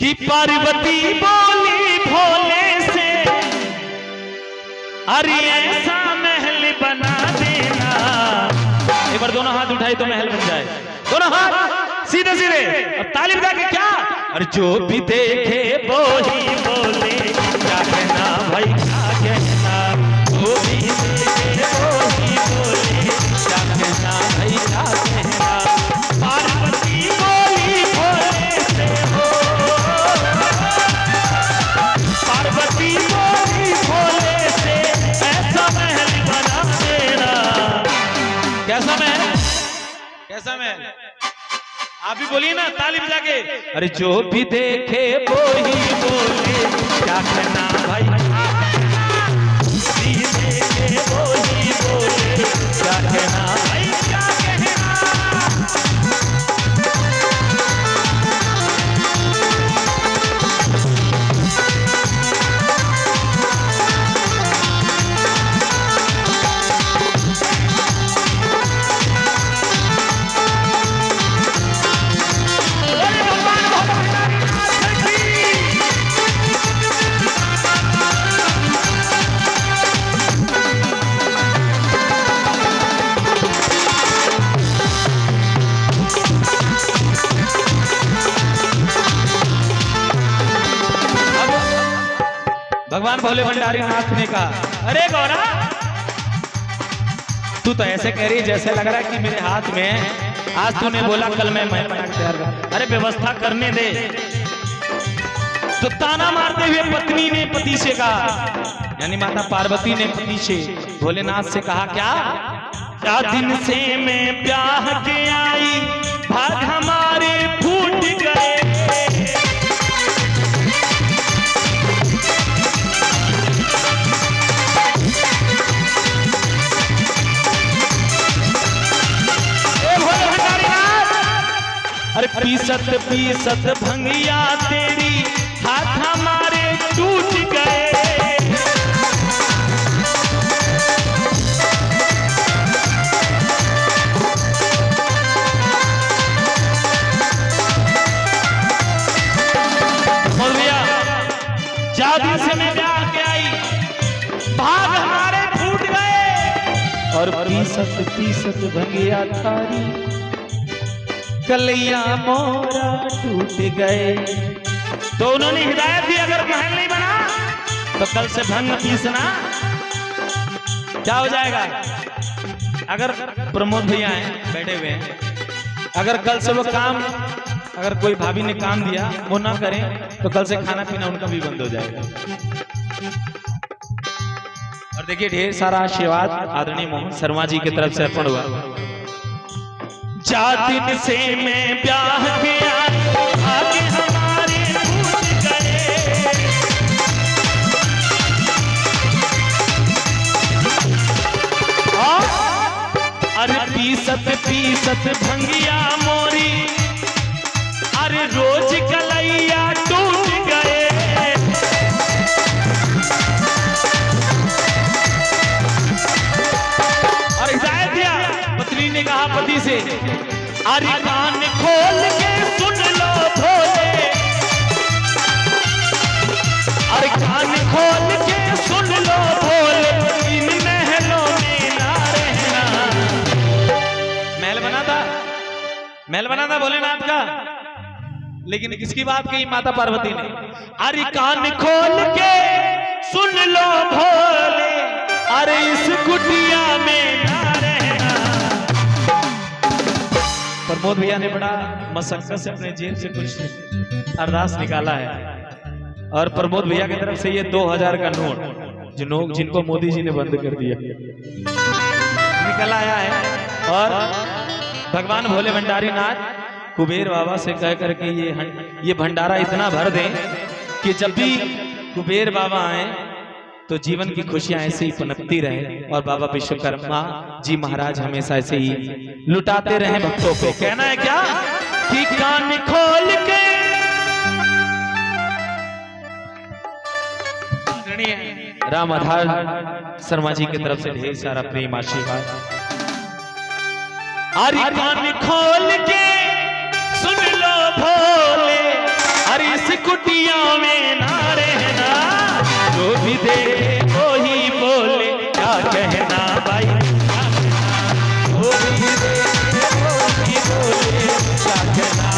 कि पार्वती बोली भोले से, अरे ऐसा महल बना देना। एक बार दोनों हाथ उठाए तो महल बन जाए, दोनों हाथ सीधे सीधे। अब ताली बजा के क्या, अरे जो भी देखे वो ही बोले, क्या कहना भाई क्या कहना, जो भी देखे वो ही बोले, क्या कहना भाई क्या कहना। पार्वती बोली भोले से हो, पार्वती बोली भोले से, ऐसा महल बना देना। कैसा महल, कैसा महल, आप भी बोलिए ना ताली बजा के। अरे जो भी देखे वो ही बोले, क्या कहना भाई, देखे वो ही बोले, क्या कहना भाई क्या कहना। भगवान भोले भंडारी नाथ ने कहा, अरे गौरा तू तो ऐसे कह रही जैसे लग रहा है कि मेरे हाथ में, आज तूने बोला कल मैं महल बना के तैयार कर, अरे व्यवस्था करने दे। तो ताना मारते हुए पत्नी ने पति से कहा, यानी माता पार्वती ने पति से भोलेनाथ से कहा, क्या दिन से मैं ब्याह के आई, भाग हमारे फूट गए। अरे पीसत पीसत भंगिया तेरी, हाथ हमारे टूट गए। मौलविया जादू से मैं ब्याह के आई, भाग हमारे फूट गए। और पीसत पीसत भंगिया थारी, कलैया मोरा टूट गए। तो उन्होंने हिदायत दी, अगर महल नहीं बना तो कल से भंग पीसना क्या हो जाएगा। अगर प्रमोद भैया हैं बैठे हुए हैं, अगर कल से वो काम, अगर कोई भाभी ने काम दिया वो ना करें तो कल से खाना पीना उनका भी बंद हो जाएगा। और देखिए ढेर सारा आशीर्वाद आदरणीय मोहन शर्मा जी की तरफ से अर्पण हुआ। जा दिन से मैं ब्याह के आई, आगे हमारे टूट गए। अरे पीसत पीसत भंगिया मोरी, अरे रोज कलैया टूट गए। और हिदायत दिया, पत्नी ने कहा पति से, अरे कान खोल के सुन लो भोले, अरे कान खोल के सुन लो भोले, इन महलों में ना रहना। महल बना था भोलेनाथ का, लेकिन किसकी बात कही माता पार्वती ने, अरे कान खोल के सुन लो भोले, अरे इस कुटिया में ना रहना। प्रमोद भैया ने बड़ा मशक्कत से अपने जेब से कुछ अरदास निकाला है, और प्रमोद भैया की तरफ से ये 2000 का नोट जिनको मोदी जी ने बंद कर दिया निकल आया है। और भगवान भोले भंडारी नाथ कुबेर बाबा से कह करके ये भंडारा इतना भर दें कि जब भी कुबेर बाबा आए तो जीवन की खुशियां ऐसे ही पनपती रहे, और बाबा विश्वकर्मा जी महाराज हमेशा ऐसे ही लुटाते रहे भक्तों पे। कहना है क्या कि कान खोल के, राम आधार शर्मा जी की तरफ से ढेर सारा प्रेम आशीर्वाद। अरे कान खोल के सुन लो भोले, अरे इस कुटिया में ना रहना, जो भी देखे वो ही बोले क्या कहना भाई, जो भी देखे वो ही बोले क्या कहना।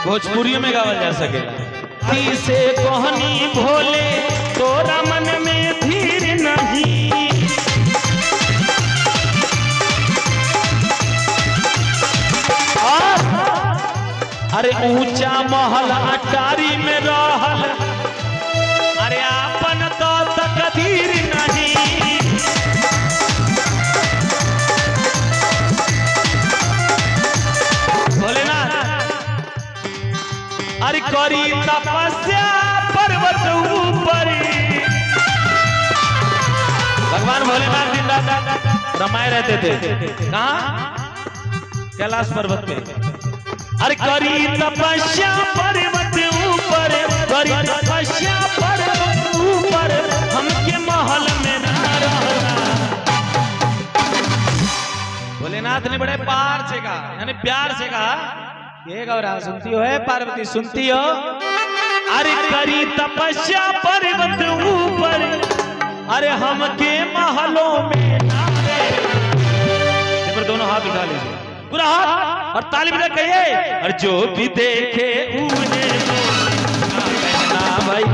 भोजपुरी में गावल जा सके। से कोहनी भोले तोरा मन में धीर नहीं, अरे ऊंचा महल अटारी में रहल, अरे आपन तो तकदीर नहीं। अरे करी तपस्या पर्वत ऊपर, भगवान भोलेनाथ दिन रात रमाए रहते थे। कहाँ? कैलाश पर्वत पे। अरे करी तपस्या पर्वत ऊपर, करी तपस्या पर्वत ऊपर, हमके महल में ना रहना। भोलेनाथ ने बड़े प्यार से कहा, यानी प्यार से कहा, ये गौरा सुनती हो है पार्वती सुनती हो, अरे करी तपस्या पर्वत ऊपर, अरे हमके महलों में ना रहे। पर दोनों हाथ उठा लीजिए, पूरा हाथ और ताली बजा कहिए, और जो भी देखे उन्हें कहना भाई।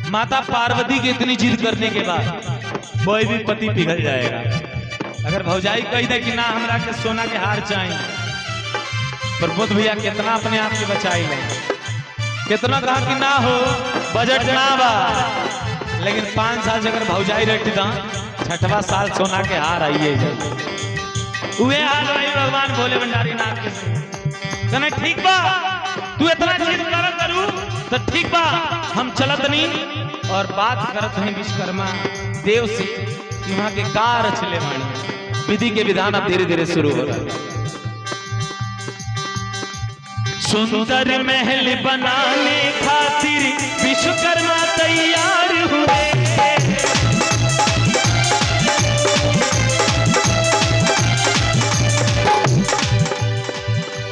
माता पार्वती की इतनी जिद करने के बाद कोई भी पति पिघल जाएगा। अगर भौजाई कही दे कि ना हमरा के सोना के हार चाहिए, प्रमोद भैया कितना अपने आप के बचाई ले, कितना कहा कि ना हो बजट ना बा, लेकिन 5 साल से अगर भौजाई रखती था 6वां साल सोना के हार आइए उहे हाल भाई भगवान भोले भंडारी नाथ के कने ठीक बा, तू इतना जिद करू तो ठीक बा, हम चलत नहीं। और बात करत हैं विश्वकर्मा देव से, वहां के कार चले वाणी विधि के विधान अब धीरे धीरे शुरू हो रहा है। सुंदर महल बनाने खातिर विश्वकर्मा तैयार हुए,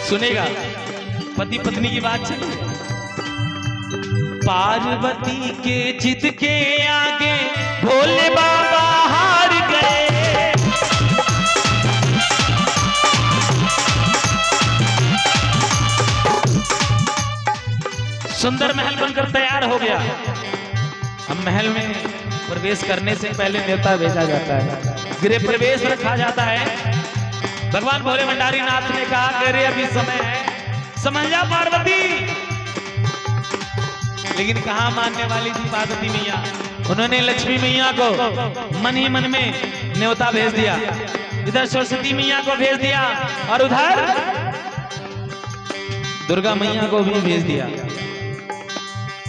सुनेगा पति पत्नी की बात चली। पार्वती के जिद के आगे भोले बाबा हार गए, सुंदर महल बनकर तैयार हो गया। अब महल में प्रवेश करने से पहले न्योता भेजा जाता है, गृह प्रवेश रखा जाता है। भगवान भोले भंडारी नाथ ने कहा कि अरे अभी समय है, समझ जा पार्वती। लेकिन कहा मानने वाली थी पार्वती मैया, उन्होंने लक्ष्मी मैया को मन ही मन में न्योता भेज दिया, इधर सरस्वती मैया को भेज दिया और उधर दुर्गा मैया को भी भेज दिया।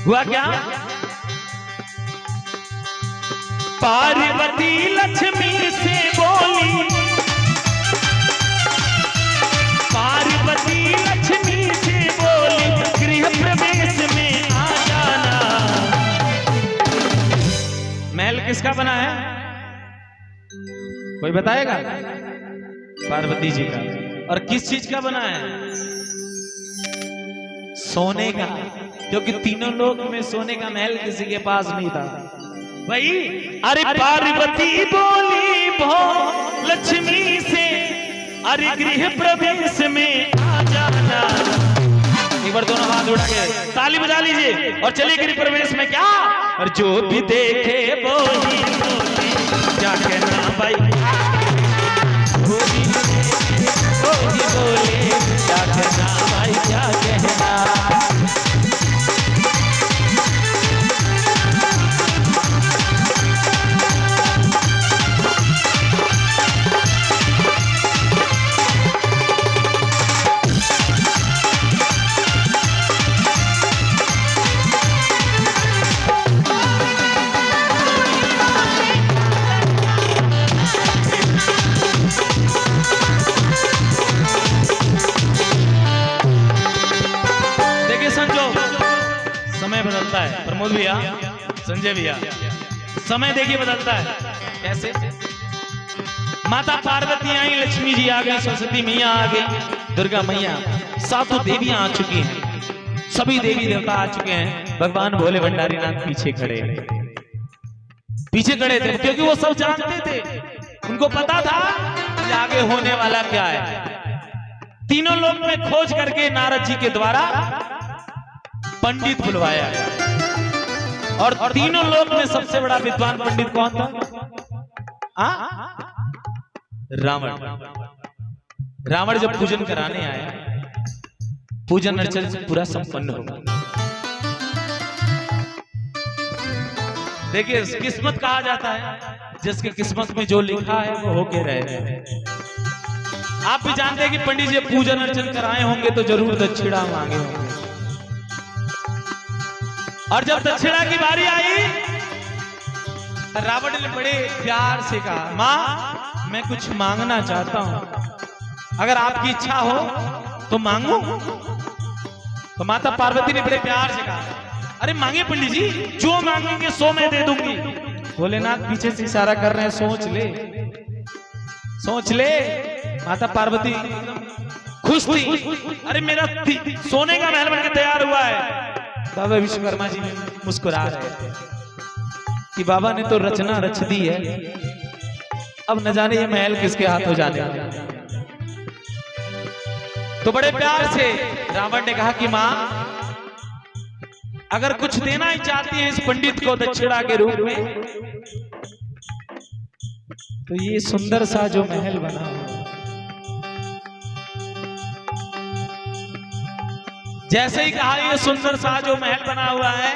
हुआ क्या? पार्वती लक्ष्मी से बोली, पार्वती लक्ष्मी से बोली गृह प्रवेश में आ जाना। महल किसका बना है कोई बताएगा? पार्वती जी का। और किस चीज का बना है? सोने का, क्योंकि तीनों लोक में सोने का महल किसी के पास नहीं था भाई। अरे पार्वती बोली भो लक्ष्मी से, अरे गृह प्रवेश में आ जाना। एक बार दोनों हाथ उठा के ताली बजा लीजिए और चलिए गृह प्रवेश में। क्या? और जो भी देखे वो ही बोले, क्या कहना भाई? वो ही बोले, क्या कहना भाई, क्या कहना? बदलता है प्रमोद भैया, संजय भैया, समय देखिए बदलता है कैसे। माता पार्वती आई, लक्ष्मी जी आ गई, सरस्वती मैया आ गई, दुर्गा मैया, सातों देवियां आ चुकी हैं, सभी देवी देवता आ चुके हैं। भगवान भोले भंडारी नाथ पीछे खड़े थे, क्योंकि वो सब जानते थे, उनको पता था कि आगे होने वाला क्या है। तीनों लोग में खोज करके नारद जी के द्वारा पंडित बुलवाया और तीनों लोक में सबसे बड़ा विद्वान पंडित कौन था? रावण। रावण जब पूजन कराने आया, पूजन अर्चन पूरा संपन्न होगा। देखिए किस्मत कहा जाता है, जिसकी किस्मत में जो लिखा है वो होके रहे। आप भी जानते हैं कि पंडित जी पूजन अर्चन कराए होंगे तो जरूर दक्षिणा मांगे होंगे, और जब दक्षिणा की बारी आई, रावण ने बड़े प्यार से कहा, मां मैं कुछ मांगना चाहता हूं, अगर आपकी इच्छा हो तो मांगो। तो माता पार्वती ने बड़े प्यार से कहा, अरे मांगे पंडित जी, जो मांगेंगे सो मैं दे दूंगी। भोलेनाथ पीछे से इशारा कर रहे हैं, सोच ले सोच ले। माता पार्वती खुश थी, अरे मेरा सोने का महल बनकर तैयार हुआ है। बाबा विश्वकर्मा जी मुस्कुरा रहे थे कि बाबा ने तो रचना रच दी है, अब न जाने ये महल किसके हाथ हो जाने। तो बड़े प्यार से रावण ने कहा कि मां अगर कुछ देना ही चाहती है इस पंडित को दक्षिणा के रूप में, तो ये सुंदर सा जो महल बना हुआ, जैसे ही कहा ये सुंदर सा जो महल बना हुआ है,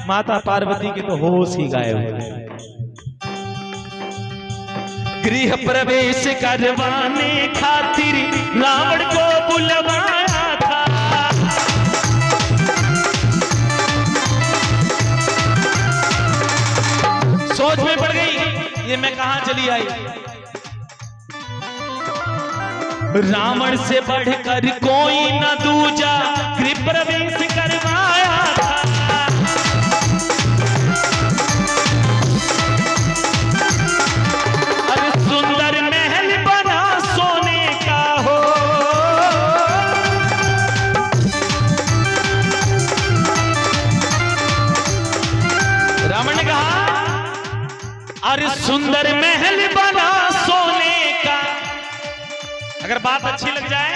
माता पार्वती के तो होश ही गायब हो गए। गृह प्रवेश करवाने खातिर रावण को बुलवाया था, सोच में पड़ गई ये मैं कहां चली आई। रावण से बढ़कर कोई न दूजा गृह प्रवेश करवाया था। अरे सुंदर महल बना सोने का हो, रावण ने कहा अरे सुंदर महल बना सोने का। अगर बात अच्छी लग जाए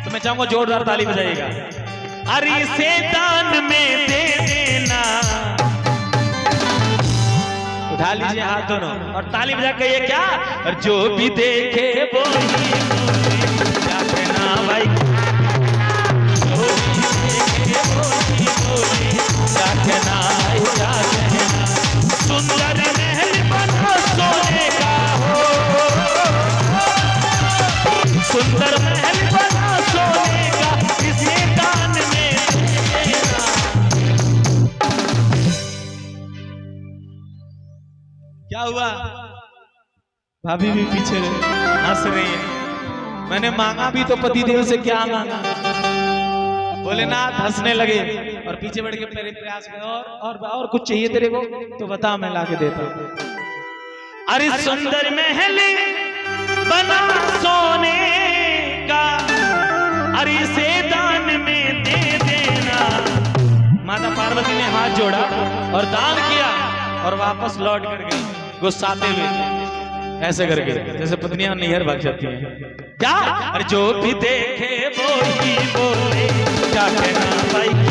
तो मैं चाहूंगा जोरदार ताली बजाइएगा। अरे इसे दान में दे देना, उठा लीजिए हाथ दोनों और ताली बजा के ये क्या, और जो भी देखे वो ही बोले, क्या कहना भाई, जो भी देखे वो ही बोले, क्या कहना भाई, क्या कहना। सुंदर महल बना सोने का हो, सुंदर महल बना सोने का, इसे दान में देना। क्या हुआ? भाभी भी पीछे हंस रही है। मैंने मांगा भी तो पतिदेव से क्या मांगा। भोलेनाथ हंसने लगे और पीछे बढ़ के मेरे प्रयास में और कुछ चाहिए तेरे को तो बता, मैं लाके देता हूं। अरे सुंदर महल बना सोने का, मिलेगा, अरे इसे दान में दे देना। माता पार्वती ने हाथ जोड़ा और दान किया और वापस लौट कर गई गुस्साते हुए, ऐसे करके जैसे पत्नियां नैहर भाग जाती हैं। क्या? अरे जो भी देखे वो ही बोले, क्या कहना भाई।